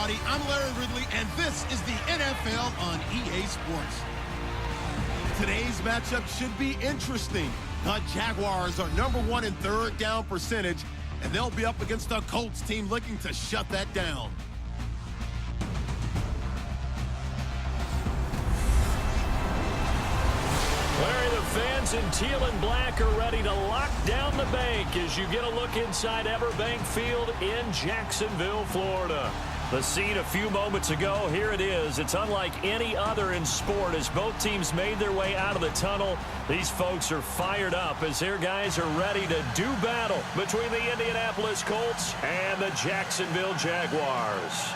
everybody. I'm Larry Ridley, and this is the NFL on EA Sports. Today's matchup should be interesting. The Jaguars are #1 in third down percentage, and they'll be up against the Colts team looking to shut that down. Larry, the fans in teal and black are ready to lock down the bank as you get a look inside Everbank Field in Jacksonville, Florida. The scene a few moments ago, here it is. It's unlike any other in sport as both teams made their way out of the tunnel. These folks are fired up as their guys are ready to do battle between the Indianapolis Colts and the Jacksonville Jaguars.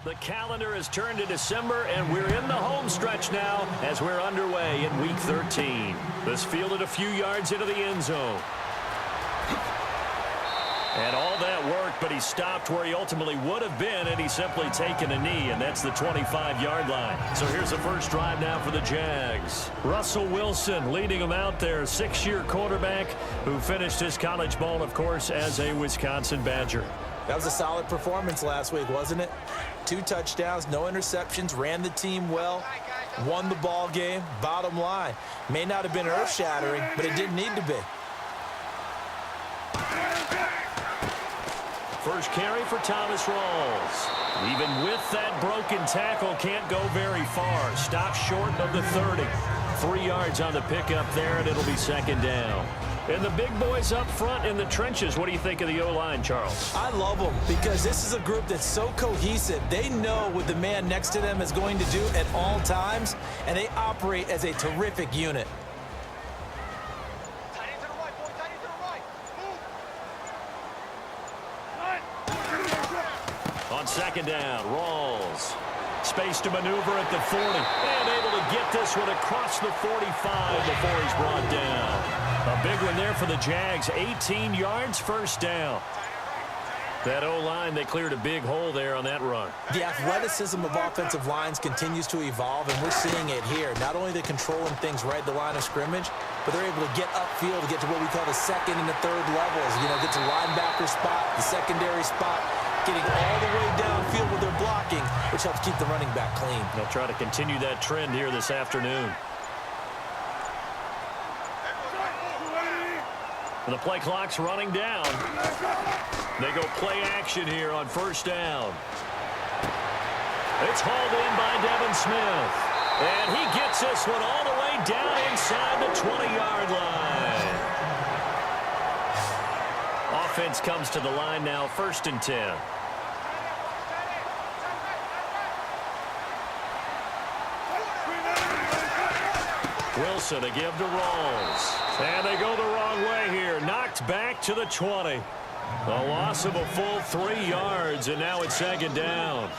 The calendar has turned to December, and we're in the home stretch now as we're underway in Week 13. This fielded a few yards into the end zone. And all that work, but he stopped where he ultimately would have been, and he's simply taken a knee, and that's the 25-yard line. So here's the first drive now for the Jags. Russell Wilson leading them out there, 6-year quarterback who finished his college ball, of course, as a Wisconsin Badger. That was a solid performance last week, wasn't it? 2 touchdowns, no interceptions, ran the team well, won the ball game. Bottom line, may not have been earth-shattering, but it didn't need to be. First carry for Thomas Rawls. Even with that broken tackle, can't go very far. Stops short of the 30. 3 yards on the pickup there, and it'll be second down. And the big boys up front in the trenches, what do you think of the O-line, Charles? I love them because this is a group that's so cohesive. They know what the man next to them is going to do at all times, and they operate as a terrific unit. On second down, Rawls. Space to maneuver at the 40. And able to get this one across the 45 before he's brought down. A big one there for the Jags. 18 yards, first down. That O-line, they cleared a big hole there on that run. The athleticism of offensive lines continues to evolve, and we're seeing it here. Not only are they controlling things right at the line of scrimmage, but they're able to get upfield to get to what we call the second and the third levels. You know, get to linebacker spot, the secondary spot, getting all the way downfield with their blocking, which helps keep the running back clean. They'll try to continue that trend here this afternoon. The play clock's running down. They go play action here on first down. It's hauled in by Devin Smith. And he gets this one all the way down inside the 20-yard line. Offense comes to the line now, 1st and 10. Wilson to give to Rawls. And they go the wrong way here. Knocked back to the 20. A loss of a full 3 yards, and now it's second down.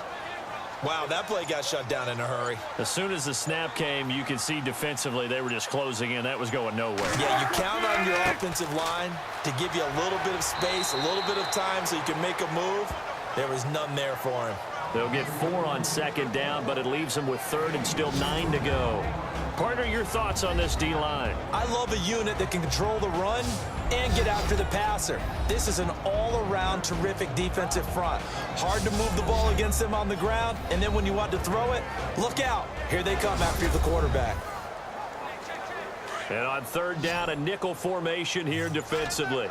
Wow, that play got shut down in a hurry. As soon as the snap came, you could see defensively they were just closing in. That was going nowhere. Yeah, you count on your offensive line to give you a little bit of space, a little bit of time so you can make a move. There was none there for him. They'll get 4 on second down, but it leaves them with 3rd and still 9 to go. Partner, your thoughts on this D-line? I love a unit that can control the run and get after the passer. This is an all-around terrific defensive front. Hard to move the ball against them on the ground, and then when you want to throw it, look out. Here they come after the quarterback. And on 3rd down, a nickel formation here defensively.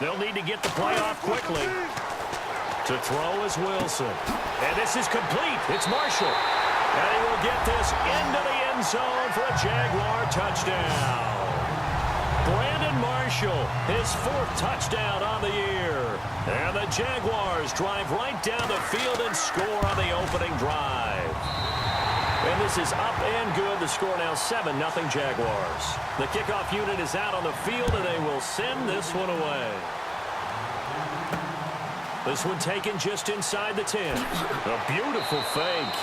They'll need to get the play off quickly. To throw is Wilson. And this is complete. It's Marshall. And he will get this into the end zone for a Jaguar touchdown. Brandon Marshall, his 4th touchdown on the year. And the Jaguars drive right down the field and score on the opening drive. And this is up and good. The score now 7-0 Jaguars. The kickoff unit is out on the field, and they will send this one away. This one taken just inside the 10. A beautiful fake.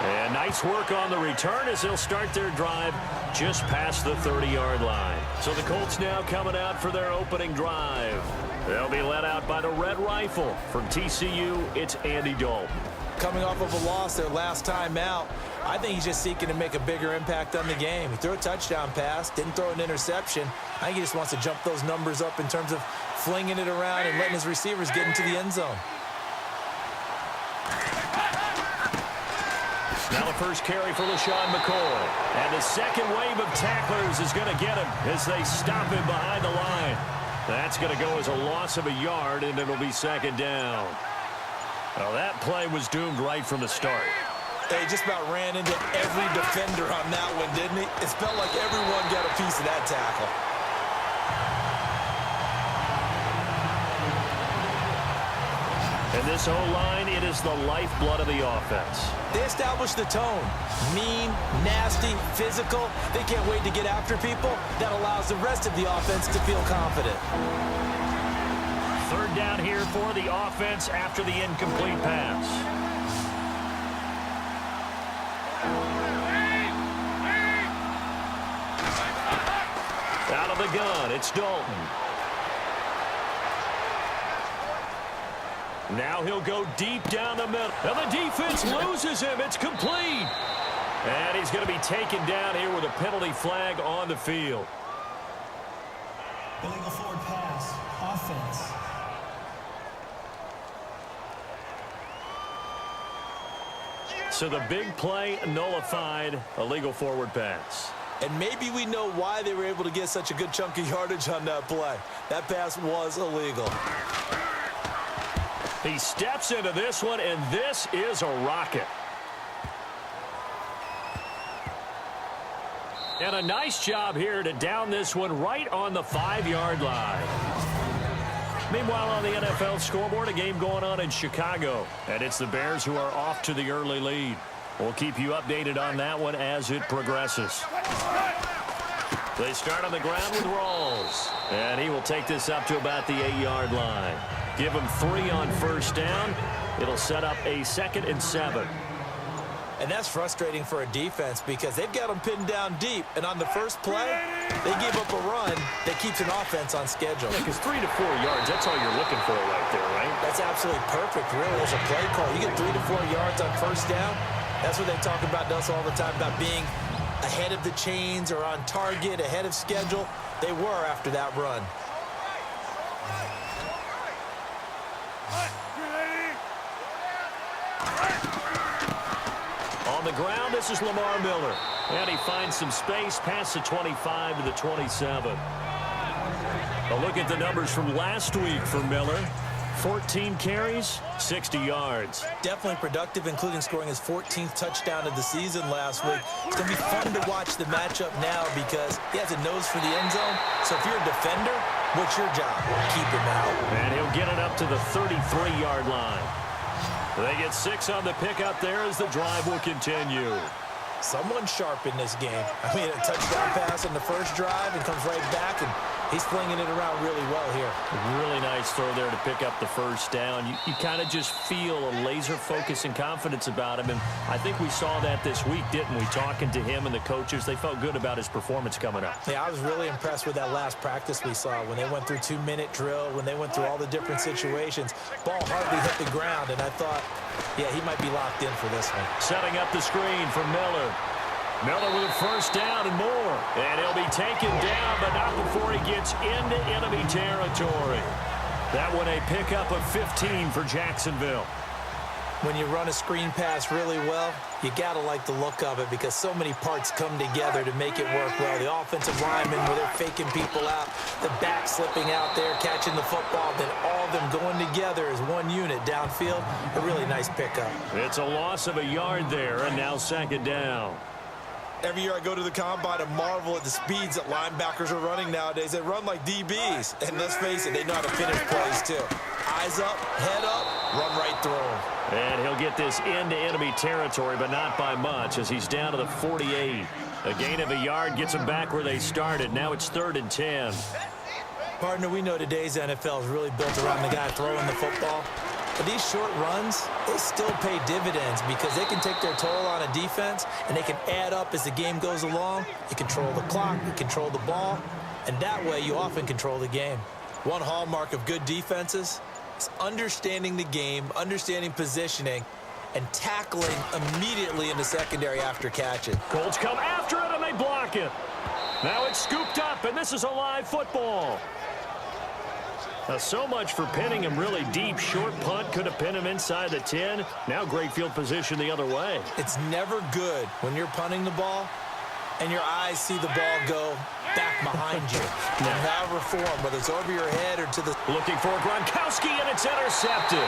And nice work on the return as they'll start their drive just past the 30-yard line. So the Colts now coming out for their opening drive. They'll be led out by the Red Rifle. From TCU, it's Andy Dalton. coming off of a loss their last time out. I think he's just seeking to make a bigger impact on the game. He threw a touchdown pass, didn't throw an interception. I think he just wants to jump those numbers up in terms of flinging it around and letting his receivers get into the end zone. Now the first carry for LaShawn McCoy. And the second wave of tacklers is going to get him as they stop him behind the line. That's going to go as a loss of a yard, and it'll be second down. Well, that play was doomed right from the start. He just about ran into every defender on that one, didn't he? It felt like everyone got a piece of that tackle. And this O-line, it is the lifeblood of the offense. They establish the tone. Mean, nasty, physical. They can't wait to get after people. That allows the rest of the offense to feel confident. Third down here for the offense after the incomplete pass. Out of the gun, it's Dalton. Now he'll go deep down the middle. And the defense loses him. It's complete. And he's going to be taken down here with a penalty flag on the field. Illegal forward pass. Offense. So the big play nullified, illegal forward pass. And maybe we know why they were able to get such a good chunk of yardage on that play. That pass was illegal. He steps into this one, and this is a rocket. And a nice job here to down this one right on the 5-yard line. Meanwhile, on the NFL scoreboard, a game going on in Chicago. And it's the Bears who are off to the early lead. We'll keep you updated on that one as it progresses. They start on the ground with Rawls. And he will take this up to about the 8-yard line. Give him 3 on first down. It'll set up a 2nd and 7. And that's frustrating for a defense because they've got them pinned down deep. And on the first play, they give up a run that keeps an offense on schedule. Because 3 to 4 yards, that's all you're looking for right there, right? That's absolutely perfect, really, as a play call. You get 3 to 4 yards on first down. That's what they talk about us all the time, about being ahead of the chains or on target, ahead of schedule. They were after that run. On the ground, this is Lamar Miller. And he finds some space past the 25 to the 27. A look at the numbers from last week for Miller. 14 carries, 60 yards. Definitely productive, including scoring his 14th touchdown of the season last week. It's going to be fun to watch the matchup now because he has a nose for the end zone. So if you're a defender, what's your job? Keep him out. And he'll get it up to the 33-yard line. They get 6 on the pickup there as the drive will continue. Someone sharp in this game. I mean, a touchdown pass on the first drive and comes right back, and he's flinging it around really well here. Really nice throw there to pick up the first down. You kind of just feel a laser focus and confidence about him, and I think we saw that this week, didn't we? Talking to him and the coaches, they felt good about his performance coming up. Yeah, I was really impressed with that last practice we saw when they went through 2-minute drill, when they went through all the different situations. Ball hardly hit the ground, and I thought, yeah, he might be locked in for this one. Setting up the screen for Miller. Miller with a first down and more. And he'll be taken down, but not before he gets into enemy territory. That one a pickup of 15 for Jacksonville. When you run a screen pass really well, you got to like the look of it because so many parts come together to make it work well. The offensive linemen, where they're faking people out, the back slipping out there, catching the football, then all of them going together as one unit downfield. A really nice pickup. It's a loss of a yard there, and now second down. Every year I go to the combine and marvel at the speeds that linebackers are running nowadays. They run like DBs. And let's face it, they know how to finish plays too. Eyes up, head up, run right through them. And he'll get this into enemy territory, but not by much as he's down to the 48. A gain of a yard gets him back where they started. Now it's 3rd and 10. Partner, we know today's NFL is really built around the guy throwing the football. But these short runs, they still pay dividends because they can take their toll on a defense and they can add up as the game goes along. You control the clock, you control the ball, and that way you often control the game. One hallmark of good defenses is understanding the game, understanding positioning, and tackling immediately in the secondary after catching. Colts come after it, and they block it. Now it's scooped up, and this is a live football. Now, so much for pinning him really deep. Short punt could have pinned him inside the 10. Now great field position the other way. It's never good when you're punting the ball and your eyes see the ball go back behind you. In however form, whether it's over your head or to the... Looking for Gronkowski, and it's intercepted.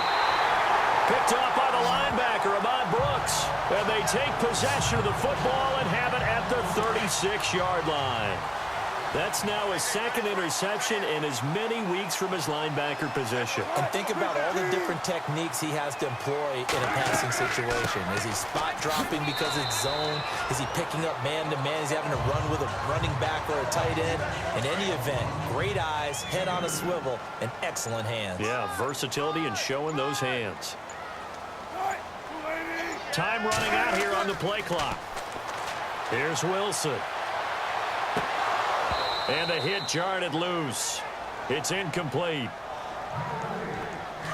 Picked up by the linebacker, Ahmad Brooks. And they take possession of the football and have it at the 36-yard line. That's now his second interception in as many weeks from his linebacker position. And think about all the different techniques he has to employ in a passing situation. Is he spot dropping because it's zone? Is he picking up man-to-man? Is he having to run with a running back or a tight end? In any event, great eyes, head on a swivel, and excellent hands. Yeah, versatility and showing those hands. Time running out here on the play clock. Here's Wilson. And a hit jarred it loose. It's incomplete.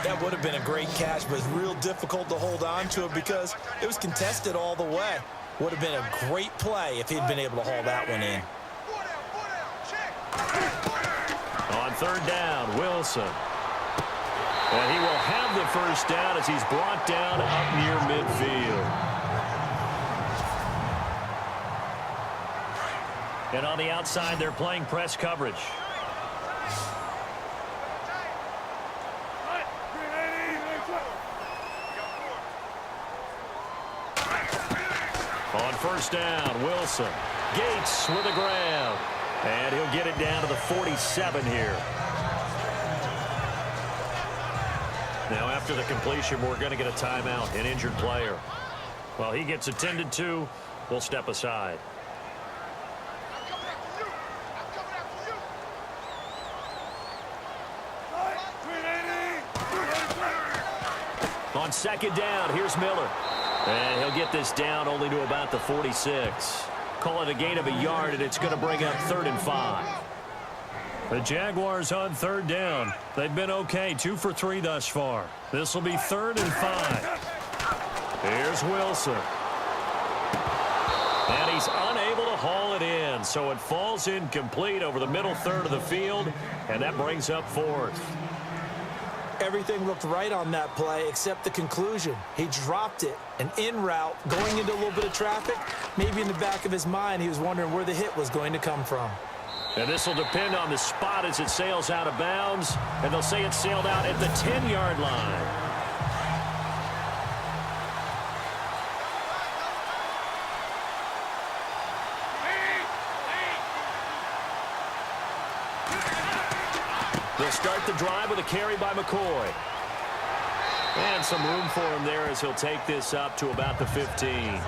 That would have been a great catch, but it's real difficult to hold on to it because it was contested all the way. Would have been a great play if he'd been able to haul that one in. On third down, Wilson. And he will have the first down as he's brought down up near midfield. And on the outside, they're playing press coverage. On first down, Wilson. Gates with a grab. And he'll get it down to the 47 here. Now, after the completion, we're going to get a timeout, an injured player. While he gets attended to, we'll step aside. On second down, here's Miller. And he'll get this down only to about the 46. Call it a gain of a yard, and it's going to bring up 3rd and 5. The Jaguars on third down. They've been okay, 2 for 3 thus far. This will be 3rd and 5. Here's Wilson. And he's unable to haul it in, so it falls incomplete over the middle third of the field, and that brings up 4th. Everything looked right on that play except the conclusion. He dropped it, an in route, going into a little bit of traffic. Maybe in the back of his mind, he was wondering where the hit was going to come from. And this will depend on the spot as it sails out of bounds, and they'll say it sailed out at the 10-yard line. They'll start the drive with a carry by McCoy. And some room for him there as he'll take this up to about the 15.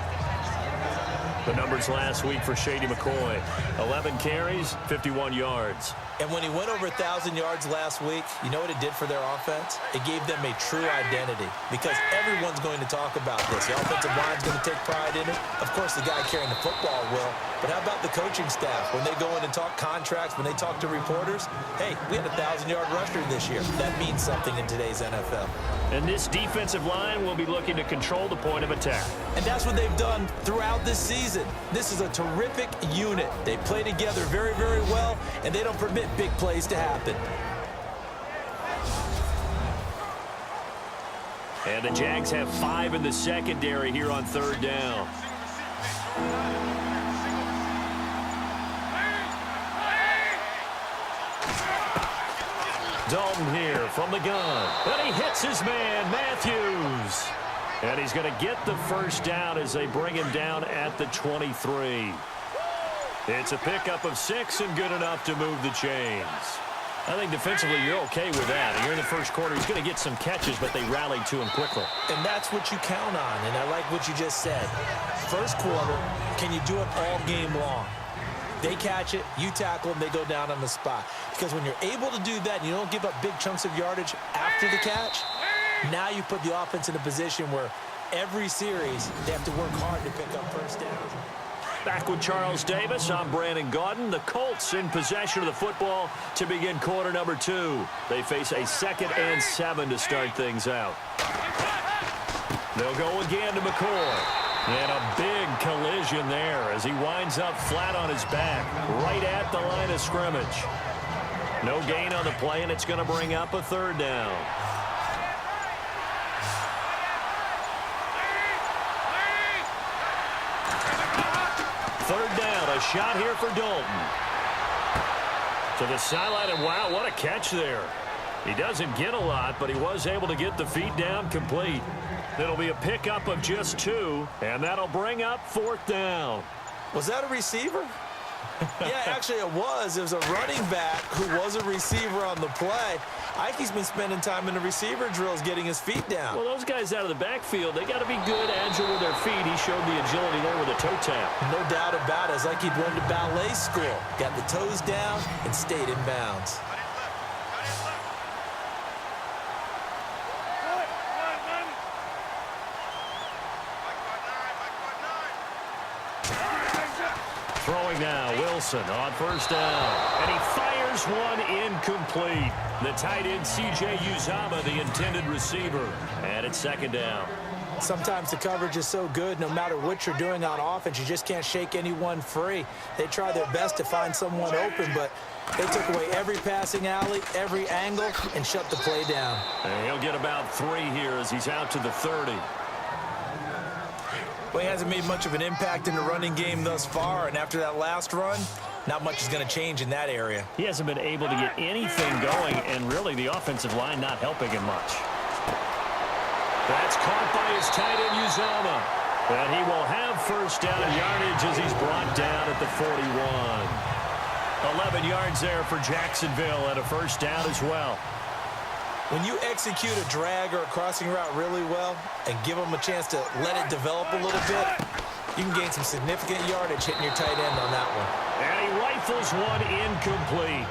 The numbers last week for Shady McCoy. 11 carries, 51 yards. And when he went over 1,000 yards last week, you know what it did for their offense? It gave them a true identity because everyone's going to talk about this. The offensive line's going to take pride in it. Of course, the guy carrying the football will. But how about the coaching staff? When they go in and talk contracts, when they talk to reporters, hey, we had a 1,000-yard rusher this year. That means something in today's NFL. And this defensive line will be looking to control the point of attack. And that's what they've done throughout this season. This is a terrific unit. They play together very, very well, and they don't permit big plays to happen. And the Jags have 5 in the secondary here on third down. Dalton here from the gun. And he hits his man, Matthews. And he's going to get the first down as they bring him down at the 23. It's a pickup of 6 and good enough to move the chains. I think defensively you're okay with that. You're in the first quarter. He's going to get some catches, but they rallied to him quickly. And that's what you count on, and I like what you just said. First quarter, can you do it all game long? They catch it, you tackle them, they go down on the spot. Because when you're able to do that and you don't give up big chunks of yardage after the catch, now you put the offense in a position where every series they have to work hard to pick up first downs. Back with Charles Davis, I'm Brandon Gaudin. The Colts in possession of the football to begin quarter number 2. They face a 2nd and 7 to start things out. They'll go again to McCoy. And a big collision there as he winds up flat on his back, right at the line of scrimmage. No gain on the play, and it's going to bring up a third down. Third down, a shot here for Dalton. To the sideline, and wow, what a catch there. He doesn't get a lot, but he was able to get the feet down complete. It'll be a pickup of just 2, and that'll bring up fourth down. Was that a receiver? Yeah, actually it was. It was a running back who was a receiver on the play. Ike's been spending time in the receiver drills getting his feet down. Well, those guys out of the backfield, they got to be good, agile with their feet. He showed the agility there with a toe tap. No doubt about it. It's like he'd went to ballet school. Got the toes down and stayed in bounds. Throwing now, Wilson on first down. And he fires one incomplete. The tight end, C.J. Uzomah, the intended receiver. And it's second down. Sometimes the coverage is so good, no matter what you're doing on offense, you just can't shake anyone free. They try their best to find someone open, but they took away every passing alley, every angle, and shut the play down. And he'll get about 3 here as he's out to the 30. Well, he hasn't made much of an impact in the running game thus far, and after that last run, not much is going to change in that area. He hasn't been able to get anything going, and really the offensive line not helping him much. That's caught by his tight end, Uzomah. And he will have first down yardage as he's brought down at the 41. 11 yards there for Jacksonville and a first down as well. When you execute a drag or a crossing route really well and give them a chance to let it develop a little bit, you can gain some significant yardage hitting your tight end on that one. And he rifles one incomplete.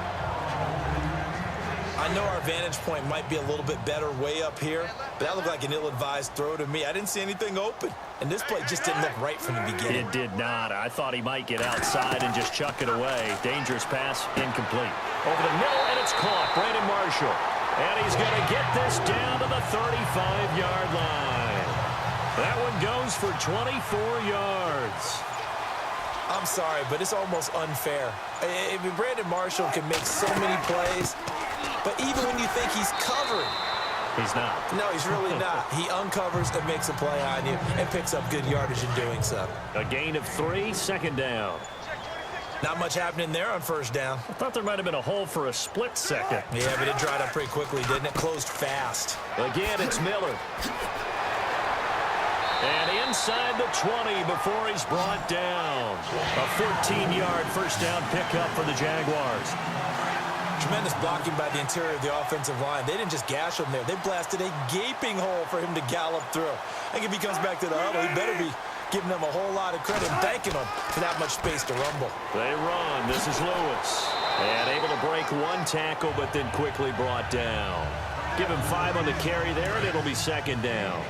I know our vantage point might be a little bit better way up here, but that looked like an ill-advised throw to me. I didn't see anything open, and this play just didn't look right from the beginning. It did not. I thought he might get outside and just chuck it away. Dangerous pass, incomplete. Over the middle, and it's caught. Brandon Marshall. And he's going to get this down to the 35-yard line. That one goes for 24 yards. I'm sorry, but it's almost unfair. I mean, Brandon Marshall can make so many plays, but even when you think he's covered, he's not. No, he's really not. He uncovers and makes a play on you and picks up good yardage in doing so. A gain of 3, second down. Not much happening there on first down. I thought there might have been a hole for a split second. Yeah, but it dried up pretty quickly, didn't it? Closed fast. Again, it's Miller. And inside the 20 before he's brought down. A 14-yard first down pickup for the Jaguars. Tremendous blocking by the interior of the offensive line. They didn't just gash him there. They blasted a gaping hole for him to gallop through. I think if he comes back to the huddle, he better be giving them a whole lot of credit and thanking them for that much space to rumble. They run. This is Lewis. And able to break one tackle, but then quickly brought down. Give him 5 on the carry there, and it'll be second down.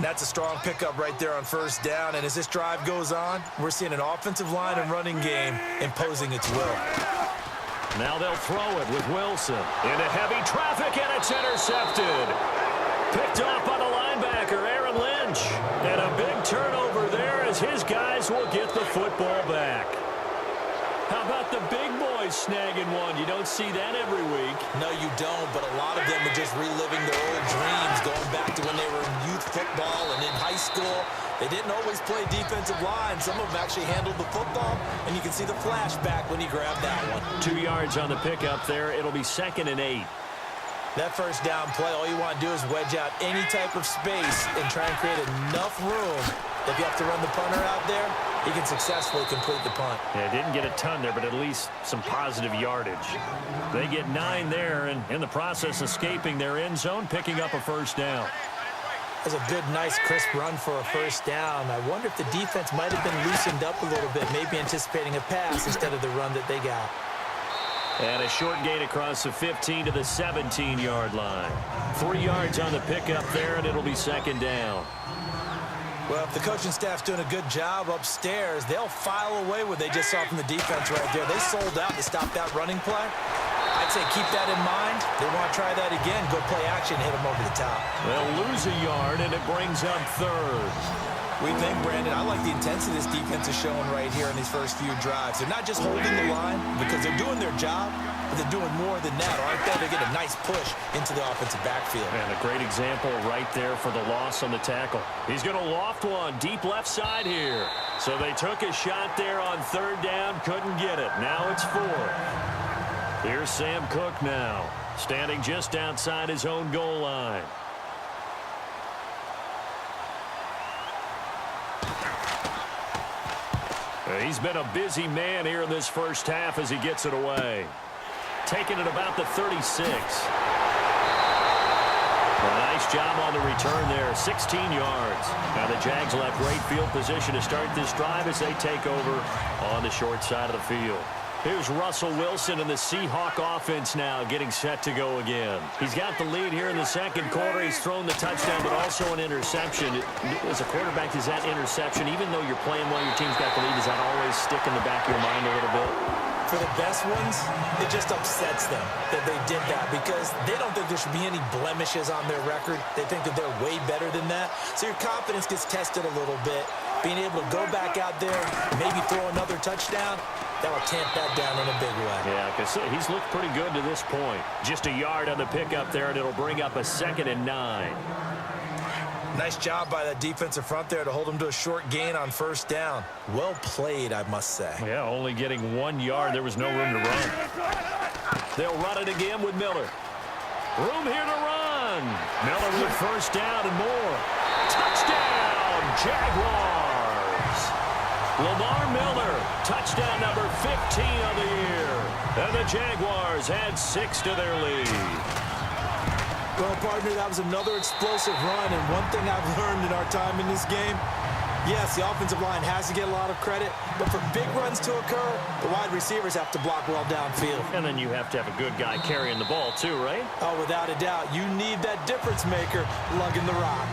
That's a strong pickup right there on first down. And as this drive goes on, we're seeing an offensive line and running game imposing its will. Now they'll throw it with Wilson. Into heavy traffic, and it's intercepted. Picked off by the linebacker, Aaron Lynch. And a big turnover there as his guys will get the football back. How about the big boys snagging one? You don't see that every week. No, you don't, but a lot of them are just reliving their old dreams, going back to when they were in youth football and in high school. They didn't always play defensive line. Some of them actually handled the football, and you can see the flashback when he grabbed that one. 2 yards on the pickup there. It'll be 2nd and 8. That first down play, all you want to do is wedge out any type of space and try and create enough room. If you have to run the punter out there, he can successfully complete the punt. Yeah, didn't get a ton there, but at least some positive yardage. They get 9 there, and in the process, escaping their end zone, picking up a first down. That's a good, nice, crisp run for a first down. I wonder if the defense might have been loosened up a little bit, maybe anticipating a pass instead of the run that they got. And a short gain across the 15 to the 17-yard line. 3 yards on the pickup there, and it'll be second down. Well, if the coaching staff's doing a good job upstairs, they'll file away what they just saw from the defense right there. They sold out to stop that running play. I'd say keep that in mind. They want to try that again. Go play action, hit them over the top. They'll lose a yard, and it brings up third. We think, Brandon, I like the intensity this defense is showing right here in these first few drives. They're not just holding the line because they're doing their job, but they're doing more than that. Or I bet they get a nice push into the offensive backfield. And a great example right there for the loss on the tackle. He's going to loft one deep left side here. So they took a shot there on third down, couldn't get it. Now it's fourth. Here's Sam Cook now, standing just outside his own goal line. He's been a busy man here in this first half as he gets it away. Taking it about the 36. A nice job on the return there, 16 yards. Now the Jags will have great field position to start this drive as they take over on the short side of the field. Here's Russell Wilson and the Seahawk offense now getting set to go again. He's got the lead here in the second quarter. He's thrown the touchdown, but also an interception. As a quarterback, is that interception, even though you're playing well, your team's got the lead, does that always stick in the back of your mind a little bit? For the best ones, it just upsets them that they did that because they don't think there should be any blemishes on their record. They think that they're way better than that. So your confidence gets tested a little bit. Being able to go back out there, maybe throw another touchdown, that will tamp that down in a big way. Yeah, because he's looked pretty good to this point. Just a yard on the pickup there, and it'll bring up a 2nd and 9. Nice job by that defensive front there to hold him to a short gain on first down. Well played, I must say. Yeah, only getting 1 yard. There was no room to run. They'll run it again with Miller. Room here to run. Miller with first down and more. Touchdown, Jaguars. Lamar Miller, touchdown number 15 of the year. And the Jaguars add 6 to their lead. Well, partner, that was another explosive run, and one thing I've learned in our time in this game, yes, the offensive line has to get a lot of credit, but for big runs to occur, the wide receivers have to block well downfield. And then you have to have a good guy carrying the ball too, right? Oh, without a doubt. You need that difference maker lugging the rock.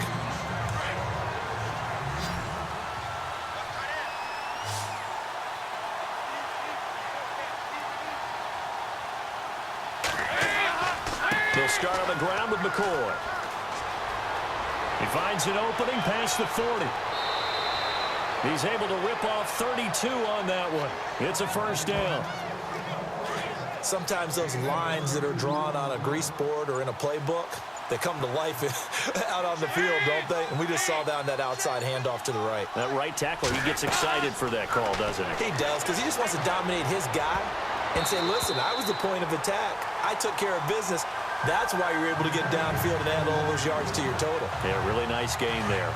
They'll start on the ground with McCoy. He finds an opening past the 40. He's able to rip off 32 on that one. It's a first down. Sometimes those lines that are drawn on a grease board or in a playbook, they come to life out on the field, don't they? And we just saw down that outside handoff to the right. That right tackle, he gets excited for that call, doesn't he? He does, because he just wants to dominate his guy and say, listen, I was the point of attack. I took care of business. That's why you're able to get downfield and add all those yards to your total. Yeah, really nice game there.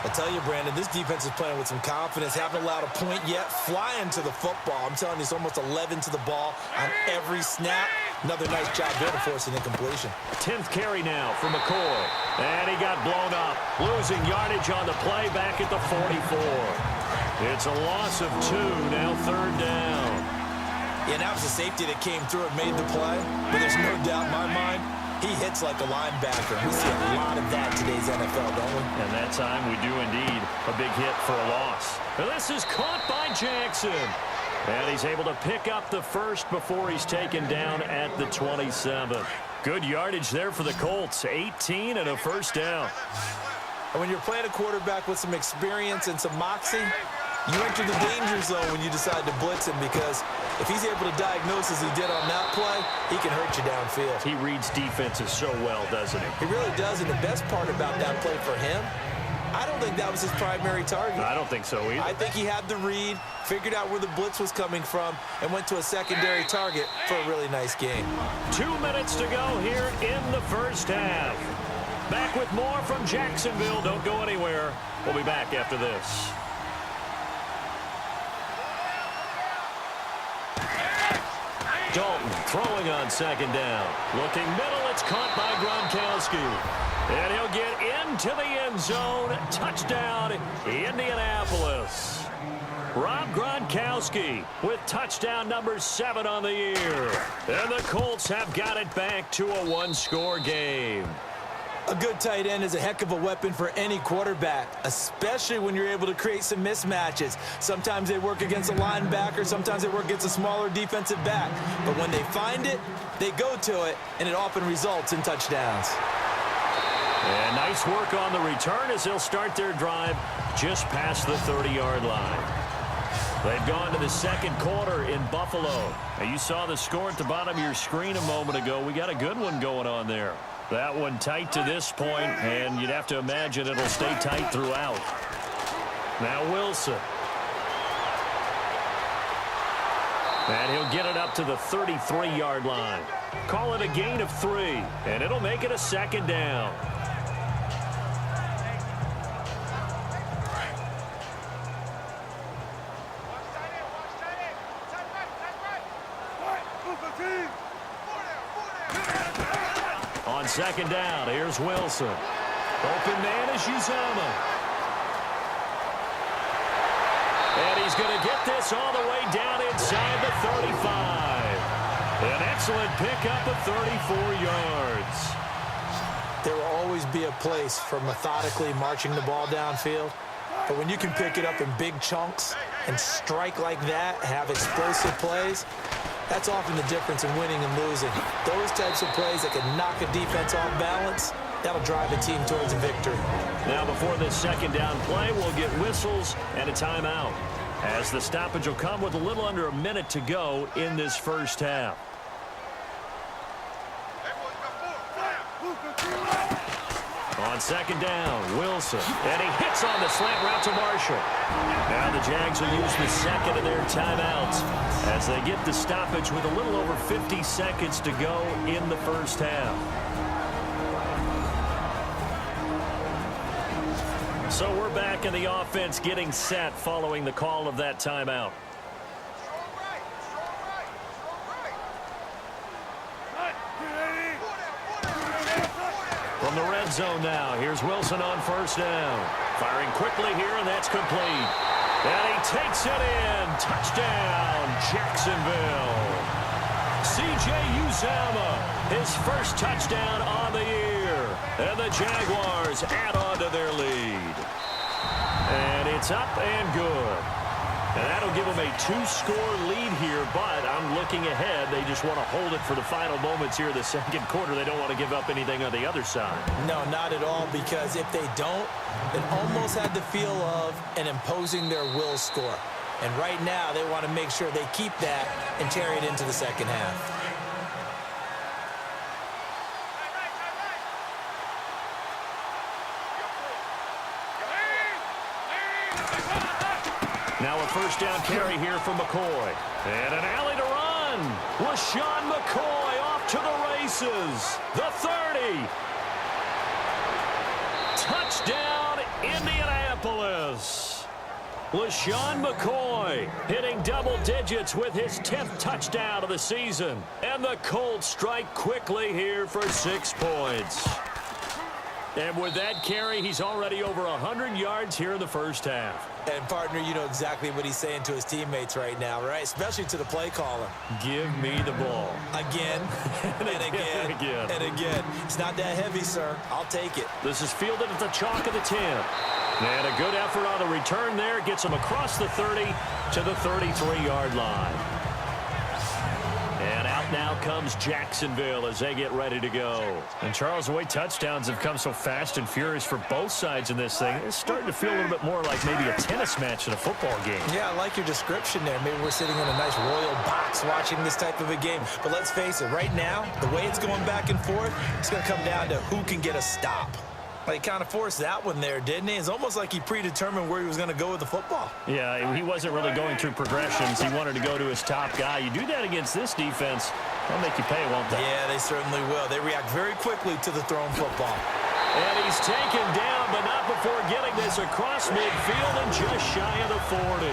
I tell you, Brandon, this defense is playing with some confidence. Haven't allowed a point yet. Flying to the football. I'm telling you, it's almost 11 to the ball on every snap. Another nice job there to force an incompletion. 10th carry now for McCoy. And he got blown up. Losing yardage on the play back at the 44. It's a loss of 2, now third down. Yeah, that was a safety that came through and made the play. But there's no doubt in my mind, he hits like a linebacker. We see a lot of that in today's NFL, don't we? And that time we do indeed. A big hit for a loss. And this is caught by Jackson. And he's able to pick up the first before he's taken down at the 27. Good yardage there for the Colts. 18 and a first down. And when you're playing a quarterback with some experience and some moxie, you enter the danger zone when you decide to blitz him, because if he's able to diagnose as he did on that play, he can hurt you downfield. He reads defenses so well, doesn't he? He really does, and the best part about that play for him, I don't think that was his primary target. I don't think so either. I think he had the read, figured out where the blitz was coming from, and went to a secondary target for a really nice game. 2 minutes to go here in the first half. Back with more from Jacksonville. Don't go anywhere. We'll be back after this. Dalton throwing on second down. Looking middle, it's caught by Gronkowski. And he'll get into the end zone. Touchdown, Indianapolis. Rob Gronkowski with touchdown number 7 on the year. And the Colts have got it back to a 1-score game. A good tight end is a heck of a weapon for any quarterback, especially when you're able to create some mismatches. Sometimes they work against a linebacker, sometimes they work against a smaller defensive back. But when they find it, they go to it, and it often results in touchdowns. And nice work on the return as they'll start their drive just past the 30-yard line. They've gone to the second quarter in Buffalo. Now, you saw the score at the bottom of your screen a moment ago. We got a good one going on there. That one tight to this point, and you'd have to imagine it'll stay tight throughout. Now Wilson. And he'll get it up to the 33-yard line. Call it a gain of 3, and it'll make it a second down. On second down, here's Wilson. Open man is Uzomah. And he's going to get this all the way down inside the 35. An excellent pickup of 34 yards. There will always be a place for methodically marching the ball downfield. But when you can pick it up in big chunks and strike like that, have explosive plays, that's often the difference in winning and losing. Those types of plays that can knock a defense off balance, that'll drive a team towards a victory. Now before this second down play, we'll get whistles and a timeout, as the stoppage will come with a little under a minute to go in this first half. On second down, Wilson. And he hits on the slant route to Marshall. Now the Jags will use the second of their timeouts as they get the stoppage with a little over 50 seconds to go in the first half. So we're back in the offense getting set following the call of that timeout. From the red zone now, here's Wilson on first down. Firing quickly here, and that's complete. And he takes it in. Touchdown, Jacksonville. C.J. Uzomah, his first touchdown on the year. And the Jaguars add on to their lead. And it's up and good. And that'll give them a 2-score lead here, but I'm looking ahead. They just want to hold it for the final moments here in the second quarter. They don't want to give up anything on the other side. No, not at all, because if they don't, it almost had the feel of an imposing their will score. And right now, they want to make sure they keep that and carry it into the second half. Now a first down carry here from McCoy. And an alley to run. LaShawn McCoy off to the races. The 30. Touchdown, Indianapolis. LaShawn McCoy hitting double digits with his 10th touchdown of the season. And the Colts strike quickly here for 6 points. And with that carry, he's already over 100 yards here in the first half. And, partner, you know exactly what he's saying to his teammates right now, right? Especially to the play caller. Give me the ball. Again, and again, and again. It's not that heavy, sir. I'll take it. This is fielded at the chalk of the 10. And a good effort on the return there. Gets him across the 30 to the 33-yard line. And out now comes Jacksonville as they get ready to go. And, Charles, the way touchdowns have come so fast and furious for both sides in this thing, it's starting to feel a little bit more like maybe a tennis match in a football game. Yeah, I like your description there. Maybe we're sitting in a nice royal box watching this type of a game. But let's face it, right now, the way it's going back and forth, it's going to come down to who can get a stop. He kind of forced that one there, didn't he? It's almost like he predetermined where he was going to go with the football. Yeah, he wasn't really going through progressions. He wanted to go to his top guy. You do that against this defense, they'll make you pay, won't they? Yeah, they certainly will. They react very quickly to the thrown football. And he's taken down, but not before getting this across midfield and just shy of the 40.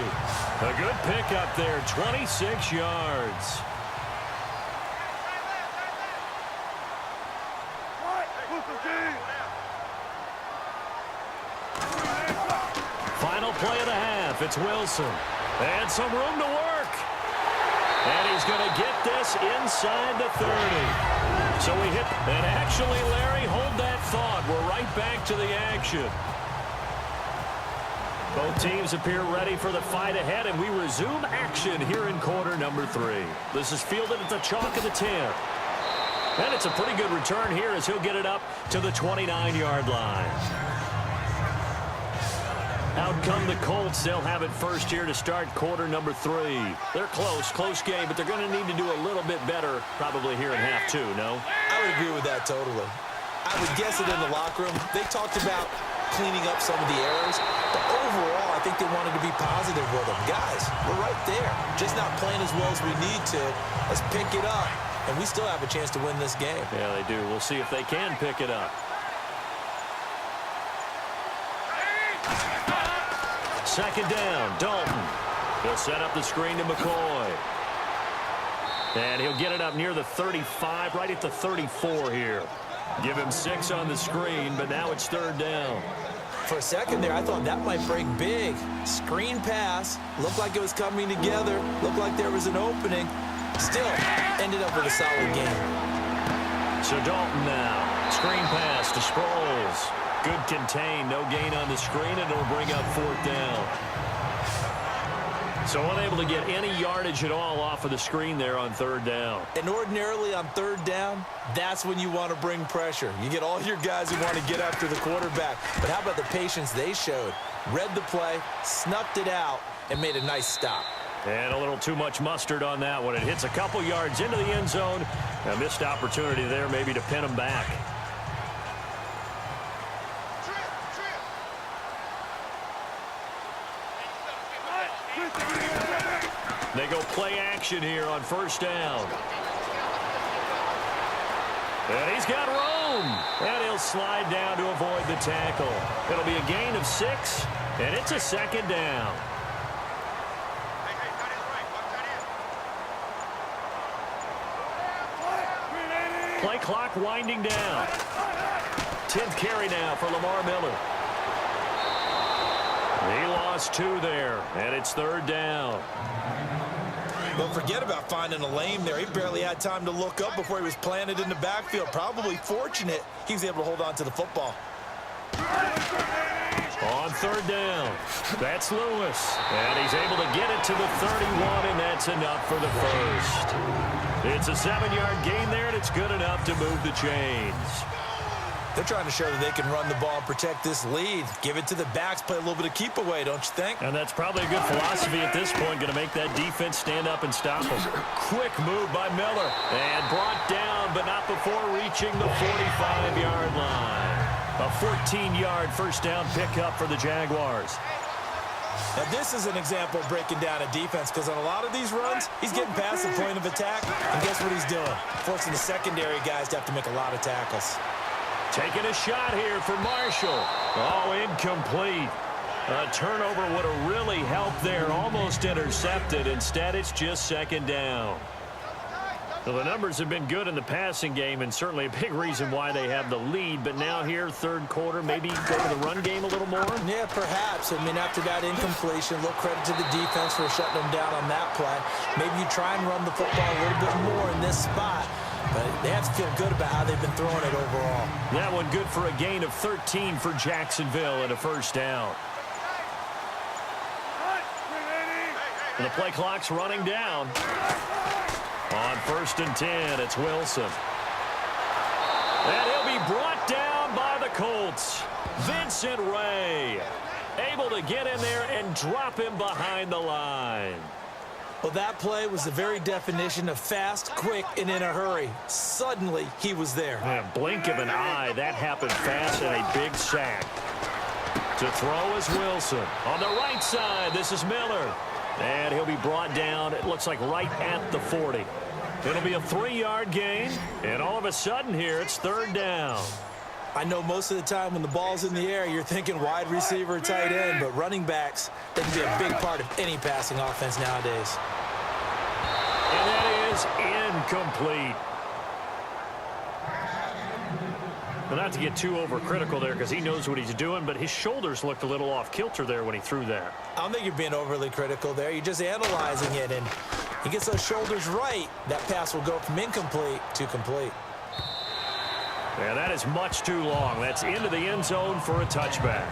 A good pickup there, 26 yards. Final play of the half. It's Wilson. And some room to work. And he's going to get this inside the 30. So we hit, and actually, Larry, hold that thought. We're right back to the action. Both teams appear ready for the fight ahead, and we resume action here in quarter number 3. This is fielded at the chalk of the 10. And it's a pretty good return here as he'll get it up to the 29-yard line. Out come the Colts. They'll have it first here to start quarter number 3. They're close game, but they're going to need to do a little bit better probably here in half 2, no? I would agree with that totally. I would guess it in the locker room. They talked about cleaning up some of the errors, but overall, I think they wanted to be positive with them. Guys, we're right there. Just not playing as well as we need to. Let's pick it up, and we still have a chance to win this game. Yeah, they do. We'll see if they can pick it up. Second down, Dalton. He'll set up the screen to McCoy. And he'll get it up near the 35, right at the 34 here. Give him 6 on the screen, but now it's third down. For a second there, I thought that might break big. Screen pass. Looked like it was coming together. Looked like there was an opening. Still, ended up with a solid game. So Dalton now. Screen pass to Sproles. Good contain. No gain on the screen, and it'll bring up fourth down. So unable to get any yardage at all off of the screen there on third down. And ordinarily on third down, that's when you want to bring pressure. You get all your guys who want to get after the quarterback. But how about the patience they showed? Read the play, snuffed it out, and made a nice stop. And a little too much mustard on that one. It hits a couple yards into the end zone. A missed opportunity there maybe to pin them back. They go play action here on first down. And he's got room. And he'll slide down to avoid the tackle. It'll be a gain of 6, and it's a second down. Play clock winding down. 10th carry now for Lamar Miller. He lost 2 there, and it's third down. Don't forget about finding a lane there. He barely had time to look up before he was planted in the backfield. Probably fortunate he was able to hold on to the football. On third down, that's Lewis. And he's able to get it to the 31, and that's enough for the first. It's a 7-yard gain there, and it's good enough to move the chains. They're trying to show that they can run the ball and protect this lead. Give it to the backs, play a little bit of keep away, don't you think? And that's probably a good philosophy at this point, going to make that defense stand up and stop them. Quick move by Miller. And brought down, but not before reaching the 45-yard line. A 14-yard first down pickup for the Jaguars. Now, this is an example of breaking down a defense, because on a lot of these runs, he's getting past the point of attack, and guess what he's doing? Forcing the secondary guys to have to make a lot of tackles. Taking a shot here for Marshall. Oh, incomplete. A turnover would have really helped there. Almost intercepted. Instead, it's just second down. Well, the numbers have been good in the passing game, and certainly a big reason why they have the lead. But now here, third quarter, maybe go to the run game a little more? Yeah, perhaps. I mean, after that incompletion, a little credit to the defense for shutting them down on that play. Maybe you try and run the football a little bit more in this spot. But they have to feel good about how they've been throwing it overall. That one good for a gain of 13 for Jacksonville and a first down. And the play clock's running down. On first and 10, it's Wilson. And he'll be brought down by the Colts. Vincent Ray able to get in there and drop him behind the line. Well, that play was the very definition of fast, quick, and in a hurry. Suddenly, he was there. Man, blink of an eye, that happened fast, and a big sack. To throw is Wilson. On the right side, this is Miller. And he'll be brought down, it looks like right at the 40. It'll be a 3-yard gain, and all of a sudden here, it's third down. I know most of the time when the ball's in the air, you're thinking wide receiver, tight end, but running backs, they can be a big part of any passing offense nowadays. And that is incomplete. Well, not to get too overcritical there because he knows what he's doing, but his shoulders looked a little off kilter there when he threw that. I don't think you're being overly critical there. You're just analyzing it, and He gets those shoulders right, that pass will go from incomplete to complete. Yeah, that is much too long. That's into the end zone for a touchback.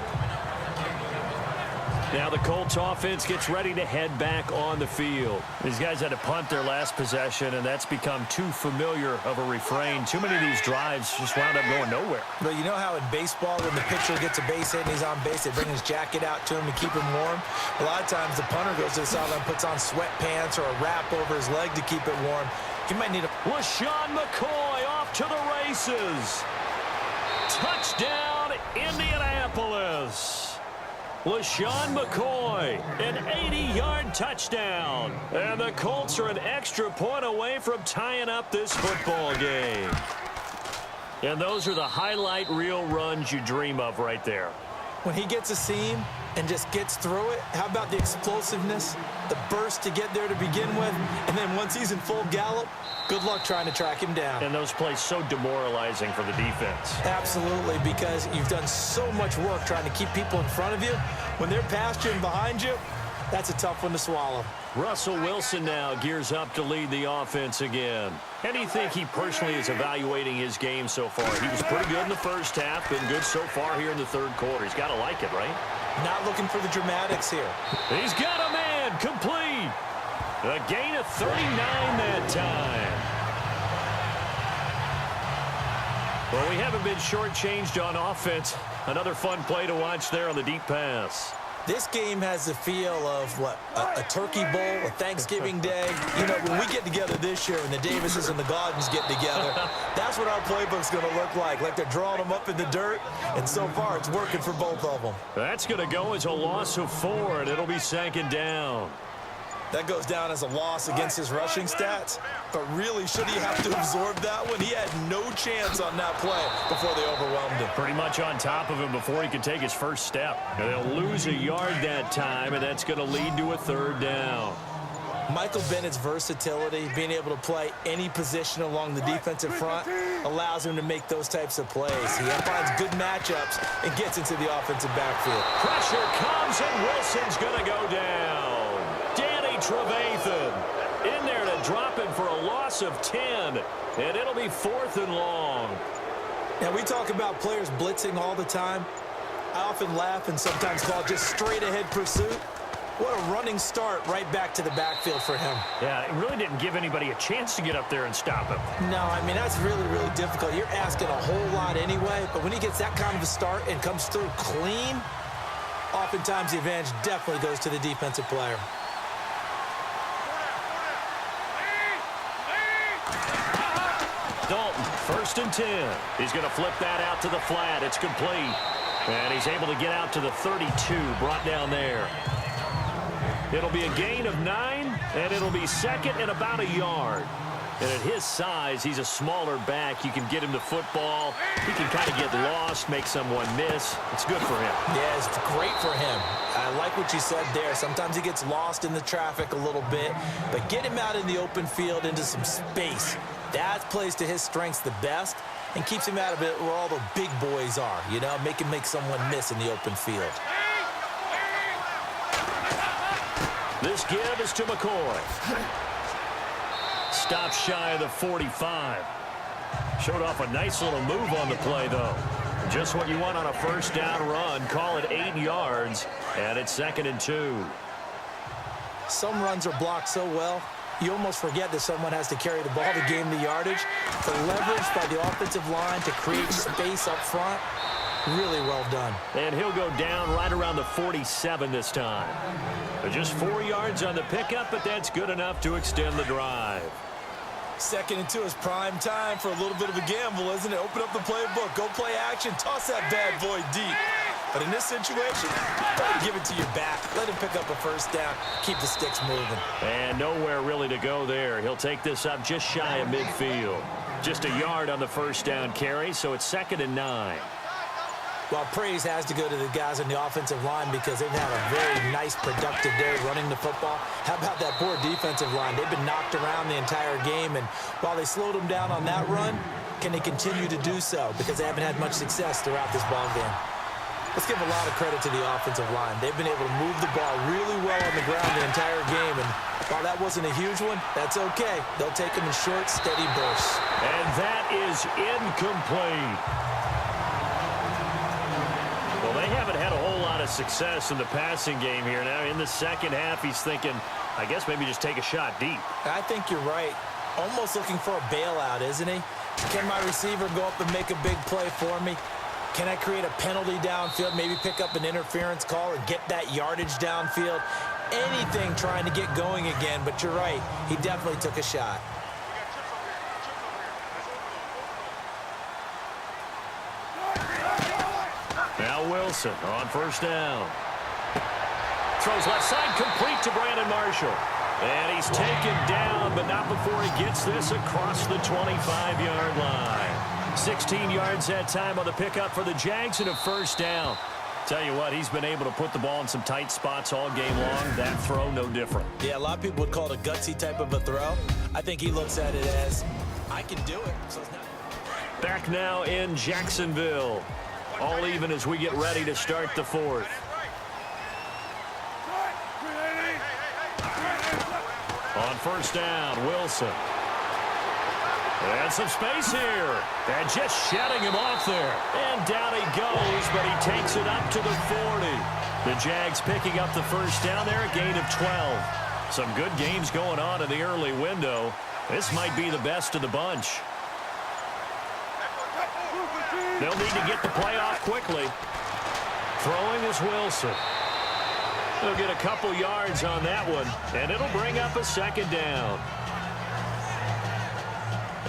Now the Colts offense gets ready to head back on the field. These guys had to punt their last possession, and that's become too familiar of a refrain. Too many of these drives just wound up going nowhere. But you know how in baseball, when the pitcher gets a base hit and he's on base, they bring his jacket out to him to keep him warm? A lot of times the punter goes to the sideline, puts on sweatpants or a wrap over his leg to keep it warm. He might need a... LaShawn McCoy off to the races. Touchdown, Indianapolis. LaShawn McCoy, an 80-yard touchdown. And the Colts are an extra point away from tying up this football game. And those are the highlight reel runs you dream of right there. When he gets a seam and just gets through it, how about the explosiveness, the burst to get there to begin with, and then once he's in full gallop, good luck trying to track him down. And those plays so demoralizing for the defense. Absolutely, because you've done so much work trying to keep people in front of you. When they're past you and behind you, that's a tough one to swallow. Russell Wilson now gears up to lead the offense again. How do you think he personally is evaluating his game so far? He was pretty good in the first half, been good so far here in the third quarter. He's got to like it, right? Not looking for the dramatics here. He's got a man complete. A gain of 39 that time. Well, we haven't been shortchanged on offense. Another fun play to watch there on the deep pass. This game has the feel of, what, a turkey bowl, a Thanksgiving day. You know, when we get together this year and the Davises and the Gaudens get together, that's what our playbook's going to look like. Like they're drawing them up in the dirt, and so far it's working for both of them. That's going to go as a loss of 4, and it'll be second down. That goes down as a loss against his rushing stats. But really, should he have to absorb that one? He had no chance on that play before they overwhelmed him. Pretty much on top of him before he could take his first step. And they'll lose a yard that time, and that's going to lead to a third down. Michael Bennett's versatility, being able to play any position along the defensive front, allows him to make those types of plays. He finds good matchups and gets into the offensive backfield. Pressure comes, and Wilson's going to go down. Trevathan in there to drop him for a loss of 10, and it'll be 4th and long. Now, we talk about players blitzing all the time. I often laugh and sometimes call it just straight-ahead pursuit. What a running start right back to the backfield for him. Yeah, it really didn't give anybody a chance to get up there and stop him. No, I mean, that's really, really difficult. You're asking a whole lot anyway, but when he gets that kind of a start and comes through clean, oftentimes the advantage definitely goes to the defensive player. Dalton, 1st and 10. He's going to flip that out to the flat. It's complete. And he's able to get out to the 32, brought down there. It'll be a gain of 9, and it'll be second and about a yard. And at his size, he's a smaller back. You can get him the football. He can kind of get lost, make someone miss. It's good for him. Yeah, it's great for him. I like what you said there. Sometimes he gets lost in the traffic a little bit, but get him out in the open field into some space. That plays to his strengths the best and keeps him out of it where all the big boys are, you know, make someone miss in the open field. This give is to McCoy. Stop shy of the 45. Showed off a nice little move on the play, though. Just what you want on a first down run. Call it 8 yards, and it's 2nd and 2. Some runs are blocked so well, you almost forget that someone has to carry the ball to gain the yardage. The leverage by the offensive line to create space up front, really well done. And he'll go down right around the 47 this time. Just 4 yards on the pickup, but that's good enough to extend the drive. 2nd and 2 is prime time for a little bit of a gamble, isn't it? Open up the playbook, go play action, toss that bad boy deep. But in this situation, try to give it to your back. Let him pick up a first down. Keep the sticks moving. And nowhere really to go there. He'll take this up just shy of midfield. Just a yard on the first down carry, so it's 2nd and 9. Well, praise has to go to the guys on the offensive line because they've had a very nice, productive day running the football. How about that poor defensive line? They've been knocked around the entire game, and while they slowed them down on that run, can they continue to do so? Because they haven't had much success throughout this ball game. Let's give a lot of credit to the offensive line. They've been able to move the ball really well on the ground the entire game. And while that wasn't a huge one, that's okay. They'll take them in short, steady bursts. And that is incomplete. Well, they haven't had a whole lot of success in the passing game here. Now, in the second half, he's thinking, I guess maybe just take a shot deep. I think you're right. Almost looking for a bailout, isn't he? Can my receiver go up and make a big play for me? Can I create a penalty downfield, maybe pick up an interference call or get that yardage downfield? Anything trying to get going again, but you're right. He definitely took a shot. Now Wilson on first down. Throws left side, complete to Brandon Marshall. And he's taken down, but not before he gets this across the 25-yard line. 16 yards that time on the pickup for the Jags and a first down. Tell you what, he's been able to put the ball in some tight spots all game long. That throw, no different. Yeah, a lot of people would call it a gutsy type of a throw. I think he looks at it as, I can do it. So it's not... Back now in Jacksonville. All even as we get ready to start the fourth. On first down, Wilson. And some space here. And just shutting him off there. And down he goes, but he takes it up to the 40. The Jags picking up the first down there, a gain of 12. Some good games going on in the early window. This might be the best of the bunch. They'll need to get the play off quickly. Throwing is Wilson. They'll get a couple yards on that one, and it'll bring up a second down.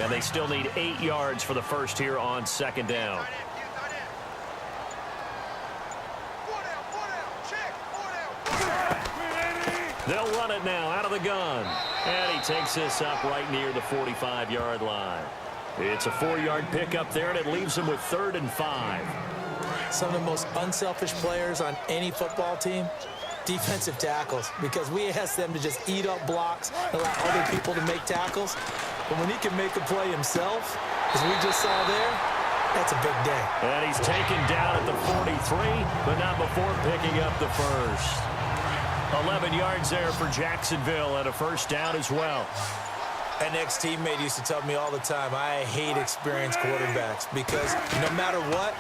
And they still need 8 yards for the first here on second down. They'll run it now out of the gun. And he takes this up right near the 45-yard line. It's a 4-yard pickup there, and it leaves him with 3rd and 5. Some of the most unselfish players on any football team, defensive tackles, because we ask them to just eat up blocks, allow other people to make tackles. But when he can make a play himself, as we just saw there, that's a big day. And he's taken down at the 43, but not before picking up the first. 11 yards there for Jacksonville and a first down as well. An ex-teammate used to tell me all the time, I hate experienced quarterbacks because no matter what,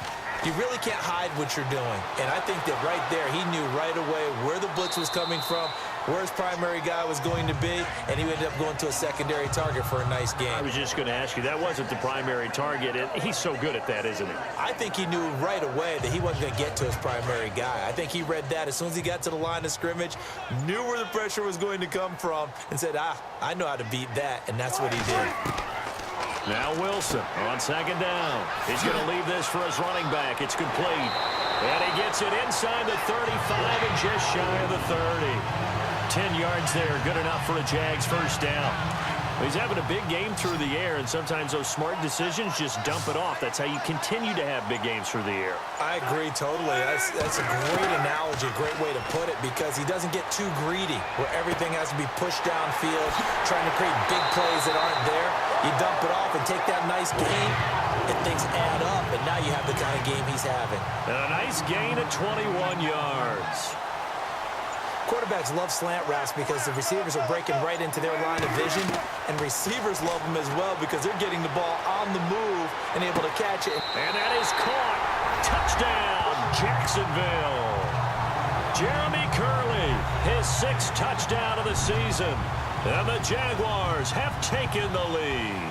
you really can't hide what you're doing. And I think that right there, he knew right away where the blitz was coming from, where his primary guy was going to be, and he ended up going to a secondary target for a nice game. I was just going to ask you, that wasn't the primary target. He's so good at that, isn't he? I think he knew right away that he wasn't going to get to his primary guy. I think he read that as soon as he got to the line of scrimmage, knew where the pressure was going to come from, and said, I know how to beat that, and that's what he did. Now Wilson on second down. He's going to leave this for his running back. It's complete. And he gets it inside the 35 and just shy of the 30. 10 yards there, good enough for a Jags first down. He's having a big game through the air, and sometimes those smart decisions just dump it off. That's how you continue to have big games through the air. I agree totally. That's a great analogy, a great way to put it, because he doesn't get too greedy where everything has to be pushed downfield, trying to create big plays that aren't there. You dump it off and take that nice gain, and things add up, and now you have the kind of game he's having. And a nice gain at 21 yards. Quarterbacks love slant routes because the receivers are breaking right into their line of vision, and receivers love them as well because they're getting the ball on the move and able to catch it. And that is caught. Touchdown, Jacksonville. Jeremy Curley, his 6th touchdown of the season. And the Jaguars have taken the lead.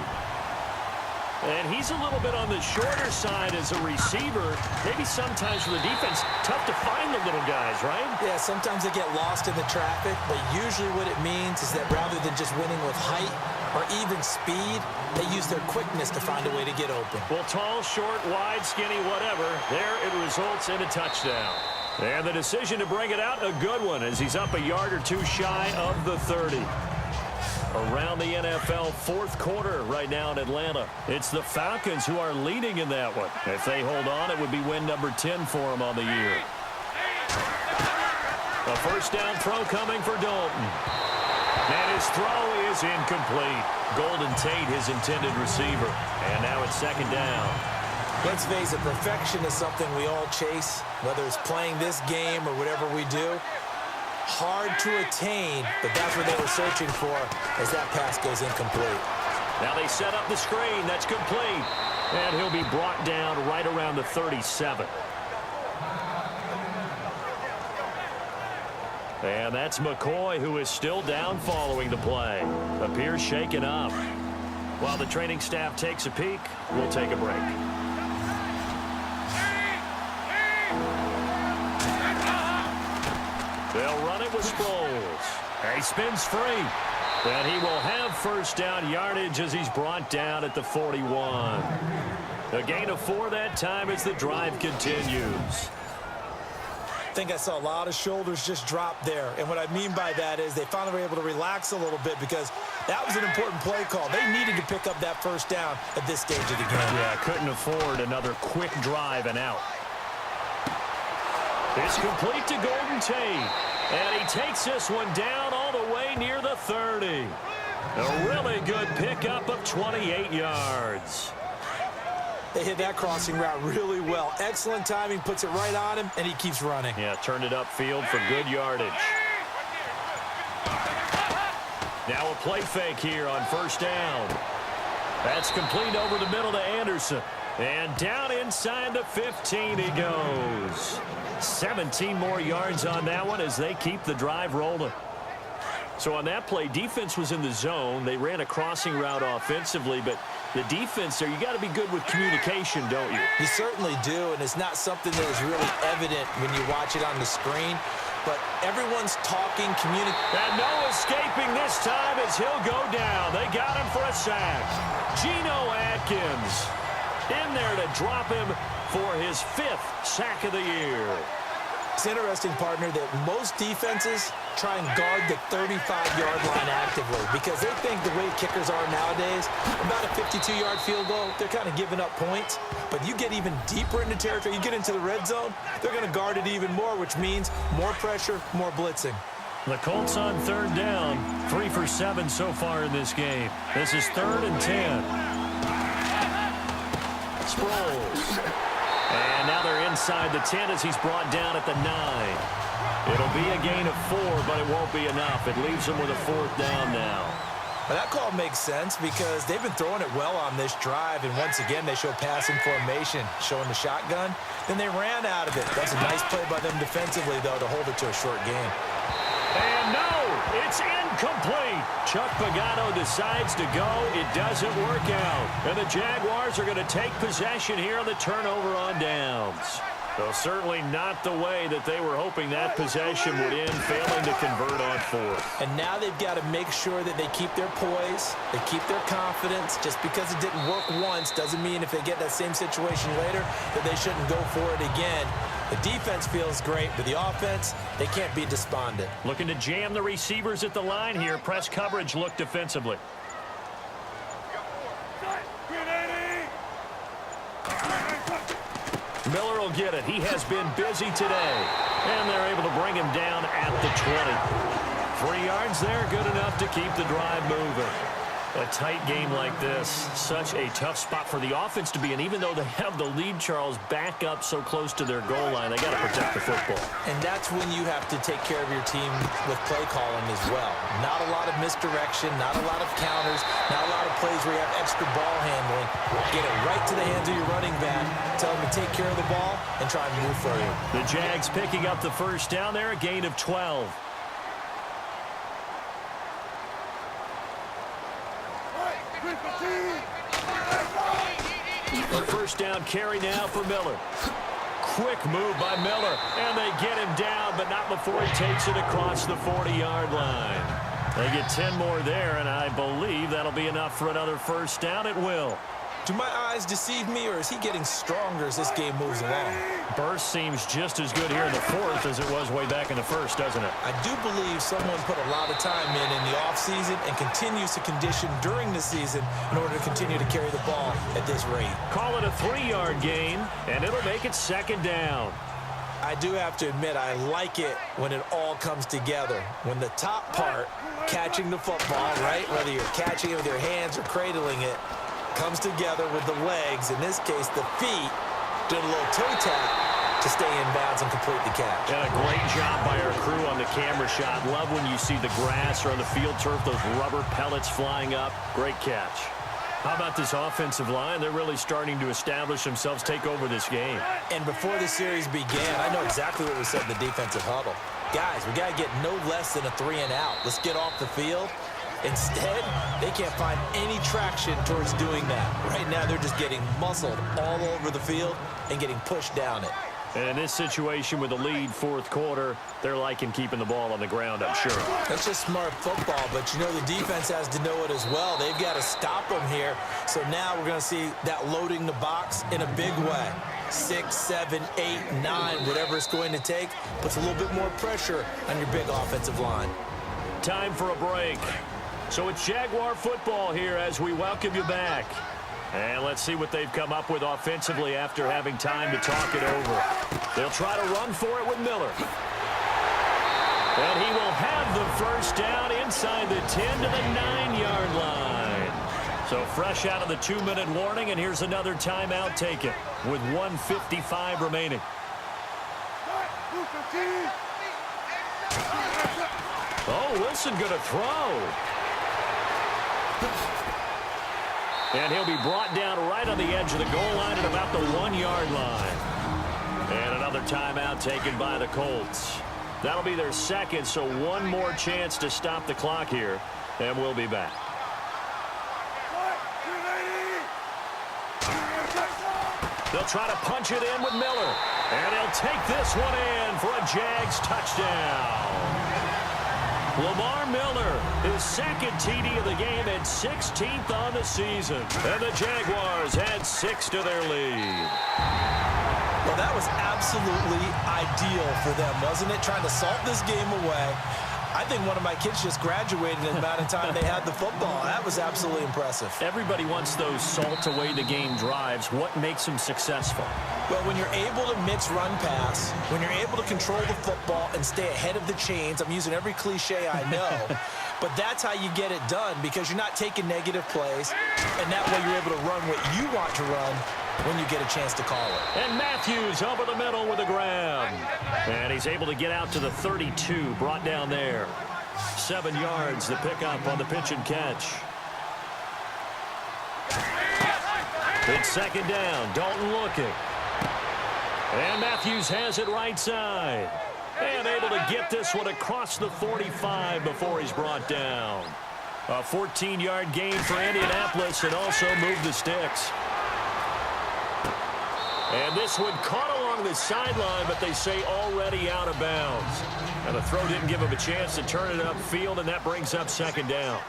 And he's a little bit on the shorter side as a receiver. Maybe sometimes for the defense, tough to find the little guys, right? Yeah, sometimes they get lost in the traffic, but usually what it means is that rather than just winning with height or even speed, they use their quickness to find a way to get open. Well, tall, short, wide, skinny, whatever, there it results in a touchdown. And the decision to bring it out, a good one, as he's up a yard or two shy of the 30. Around the NFL, 4th quarter right now in Atlanta. It's the Falcons who are leading in that one. If they hold on, it would be win number 10 for them on the year. A first down throw coming for Dalton. And his throw is incomplete. Golden Tate, his intended receiver. And now it's second down. Let's face it, perfection is something we all chase, whether it's playing this game or whatever we do. hard to attain, but that's what they were searching for as that pass goes incomplete. Now they set up the screen. That's complete. And he'll be brought down right around the 37. And that's McCoy, who is still down following the play. Appears shaken up. While the training staff takes a peek, we'll take a break. They'll run it with Sproles. He spins free. And he will have first down yardage as he's brought down at the 41. A gain of 4 that time as the drive continues. I think I saw a lot of shoulders just drop there. And what I mean by that is they finally were able to relax a little bit because that was an important play call. They needed to pick up that first down at this stage of the game. Yeah, couldn't afford another quick drive and out. It's complete to Golden Tate. And he takes this one down all the way near the 30. A really good pickup of 28 yards. They hit that crossing route really well. Excellent timing, puts it right on him, and he keeps running. Yeah, turned it upfield for good yardage. Now a play fake here on first down. That's complete over the middle to Anderson. And down inside the 15 he goes. 17 more yards on that one as they keep the drive rolling. So on that play, defense was in the zone. They ran a crossing route offensively, but the defense there, you got to be good with communication, don't you? You certainly do, and it's not something that is really evident when you watch it on the screen. But everyone's talking, communicating. And no escaping this time as he'll go down. They got him for a sack. Geno Atkins in there to drop him for his 5th sack of the year. It's interesting, partner, that most defenses try and guard the 35-yard line actively because they think the way kickers are nowadays, about a 52-yard field goal, they're kind of giving up points. But you get even deeper into territory, you get into the red zone, they're going to guard it even more, which means more pressure, more blitzing. The Colts on third down, 3 for 7 so far in this game. This is 3rd and 10. Sproles. And now they're inside the 10 as he's brought down at the 9. It'll be a gain of 4, but it won't be enough. It leaves them with a 4th down now. Well, that call makes sense because they've been throwing it well on this drive, and once again they show passing formation, showing the shotgun. Then they ran out of it. That's a nice play by them defensively, though, to hold it to a short game. And no, it's incomplete. Chuck Pagano decides to go. It doesn't work out. And the Jaguars are going to take possession here on the turnover on downs. Though certainly not the way that they were hoping that possession would end, failing to convert on 4th. And now they've got to make sure that they keep their poise, they keep their confidence. Just because it didn't work once doesn't mean if they get that same situation later that they shouldn't go for it again. The defense feels great, but the offense, they can't be despondent. Looking to jam the receivers at the line here. Press coverage look defensively. Miller will get it. He has been busy today. And they're able to bring him down at the 20. 3 yards there, good enough to keep the drive moving. A tight game like this, such a tough spot for the offense to be in. Even though they have the lead, Charles, back up so close to their goal line, they got to protect the football. And that's when you have to take care of your team with play calling as well. Not a lot of misdirection, not a lot of counters, not a lot of plays where you have extra ball handling. Get it right to the hands of your running back, tell them to take care of the ball, and try and move for you. The Jags picking up the first down there, a gain of 12. A first down carry now for Miller. Quick move by Miller, and they get him down, but not before he takes it across the 40-yard line. They get 10 more there, and I believe that'll be enough for another first down. It will. Do my eyes deceive me, or is he getting stronger as this game moves along? Burst seems just as good here in the 4th as it was way back in the 1st, doesn't it? I do believe someone put a lot of time in the offseason and continues to condition during the season in order to continue to carry the ball at this rate. Call it a 3-yard gain, and it'll make it 2nd down. I do have to admit, I like it when it all comes together. When the top part, catching the football, right, whether you're catching it with your hands or cradling it, comes together with the legs, in this case the feet, doing a little toe tap, to stay in bounds and complete the catch. And a great job by our crew on the camera shot. Love when you see the grass or on the field turf, those rubber pellets flying up. Great catch. How about this offensive line? They're really starting to establish themselves, take over this game. And before the series began, I know exactly what we said in the defensive huddle. Guys, we got to get no less than a 3-and-out. Let's get off the field. Instead, they can't find any traction towards doing that. Right now, they're just getting muscled all over the field and getting pushed down it. And in this situation with the lead fourth quarter, they're liking keeping the ball on the ground, I'm sure. That's just smart football, but you know the defense has to know it as well. They've got to stop them here. So now we're going to see that loading the box in a big way. 6, 7, 8, 9, whatever it's going to take, puts a little bit more pressure on your big offensive line. Time for a break. So it's Jaguar football here as we welcome you back. And let's see what they've come up with offensively after having time to talk it over. They'll try to run for it with Miller. And he will have the first down inside the 10 to the 9-yard line. So fresh out of the 2-minute warning, and here's another timeout taken with 1:55 remaining. Oh, Wilson going to throw. And he'll be brought down right on the edge of the goal line at about the 1-yard line. And another timeout taken by the Colts. That'll be their second, so one more chance to stop the clock here, and we'll be back. They'll try to punch it in with Miller. And he'll take this one in for a Jags touchdown. Lamar Miller, his second TD of the game and 16th on the season. And the Jaguars had 6 to their lead. Well, that was absolutely ideal for them, wasn't it? Trying to salt this game away. I think one of my kids just graduated in the amount of time they had the football. That was absolutely impressive. Everybody wants those salt-away-the-game drives. What makes them successful? Well, when you're able to mix run-pass, when you're able to control the football and stay ahead of the chains, I'm using every cliche I know, but that's how you get it done because you're not taking negative plays, and that way you're able to run what you want to run when you get a chance to call it. And Matthews over the middle with a grab. And he's able to get out to the 32, brought down there. 7 yards, the pickup on the pitch and catch. It's second down, Dalton looking. And Matthews has it right side. And able to get this one across the 45 before he's brought down. A 14-yard gain for Indianapolis and also move the sticks. And this one caught along the sideline, but they say already out of bounds. And the throw didn't give him a chance to turn it upfield, and that brings up second down.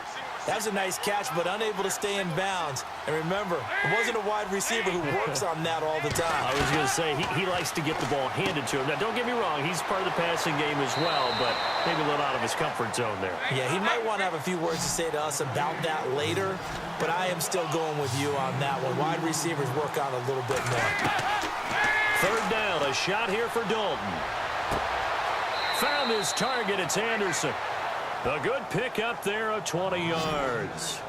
That was a nice catch, but unable to stay in bounds. And remember, it wasn't a wide receiver who works on that all the time. I was going to say, he likes to get the ball handed to him. Now, don't get me wrong, he's part of the passing game as well, but maybe a little out of his comfort zone there. Yeah, he might want to have a few words to say to us about that later, but I am still going with you on that one. Wide receivers work on a little bit more. Third down, a shot here for Dalton. Found his target, it's Anderson. A good pickup there of 20 yards.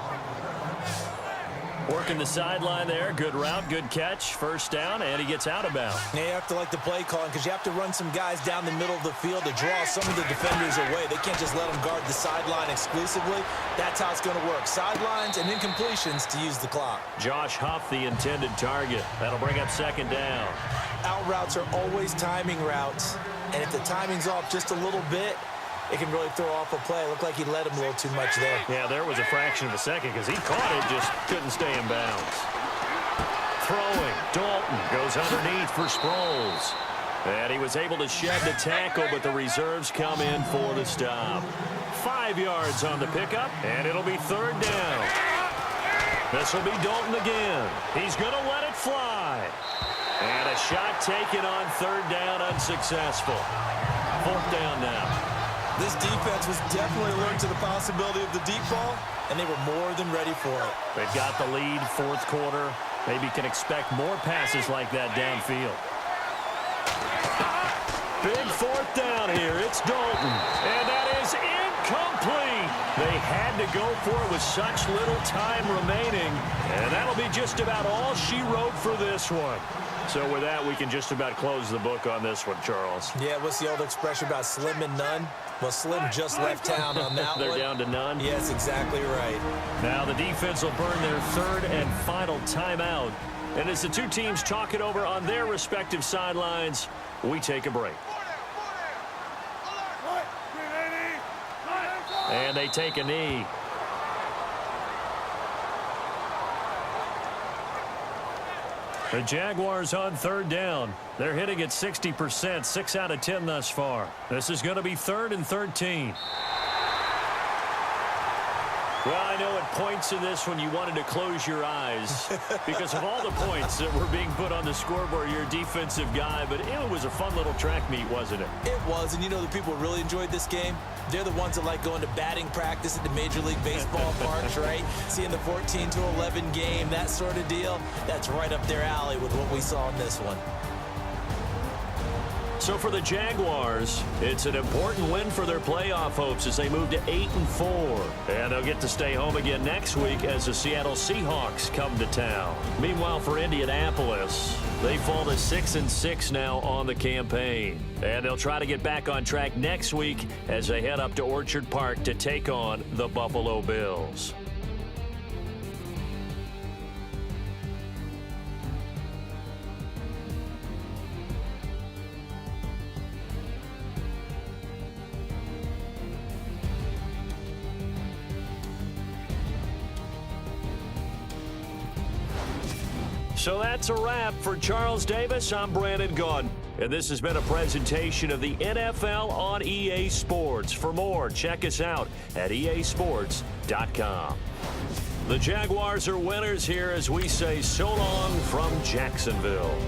Working the sideline there. Good route, good catch. First down, and he gets out of bounds. Now you have to like the play calling because you have to run some guys down the middle of the field to draw some of the defenders away. They can't just let them guard the sideline exclusively. That's how it's going to work. Sidelines and incompletions to use the clock. Josh Huff, the intended target. That'll bring up second down. Out routes are always timing routes, and if the timing's off just a little bit, it can really throw off a play. Looked like he led him a little too much there. Yeah, there was a fraction of a second because he caught it, just couldn't stay in bounds. Throwing, Dalton goes underneath for Sproles. And he was able to shed the tackle, but the reserves come in for the stop. 5 yards on the pickup, and it'll be third down. This will be Dalton again. He's going to let it fly. And a shot taken on third down, unsuccessful. Fourth down now. This defense was definitely alert to the possibility of the deep ball, and they were more than ready for it. They've got the lead, fourth quarter. Maybe can expect more passes like that downfield. Big fourth down here. It's Dalton. And that is incomplete. They had to go for it with such little time remaining. And that'll be just about all she wrote for this one. So with that, we can just about close the book on this one, Charles. Yeah, what's the old expression about slim and none? Well, Slim just left town on that one. They're down to none? Yes, exactly right. Now the defense will burn their third and final timeout. And as the two teams talk it over on their respective sidelines, we take a break. And they take a knee. The Jaguars on third down. They're hitting at 60%, 6 out of 10 thus far. This is going to be 3rd and 13. Well, I know at points in this one you wanted to close your eyes because of all the points that were being put on the scoreboard. You're a defensive guy, but it was a fun little track meet, wasn't it? It was, and you know the people who really enjoyed this game? They're the ones that like going to batting practice at the Major League Baseball parks, right? Seeing the 14-11 game, that sort of deal. That's right up their alley with what we saw in this one. So for the Jaguars, it's an important win for their playoff hopes as they move to 8-4. And they'll get to stay home again next week as the Seattle Seahawks come to town. Meanwhile, for Indianapolis, they fall to 6-6 now on the campaign. And they'll try to get back on track next week as they head up to Orchard Park to take on the Buffalo Bills. So that's a wrap. For Charles Davis, I'm Brandon Gaudin. And this has been a presentation of the NFL on EA Sports. For more, check us out at easports.com. The Jaguars are winners here as we say so long from Jacksonville.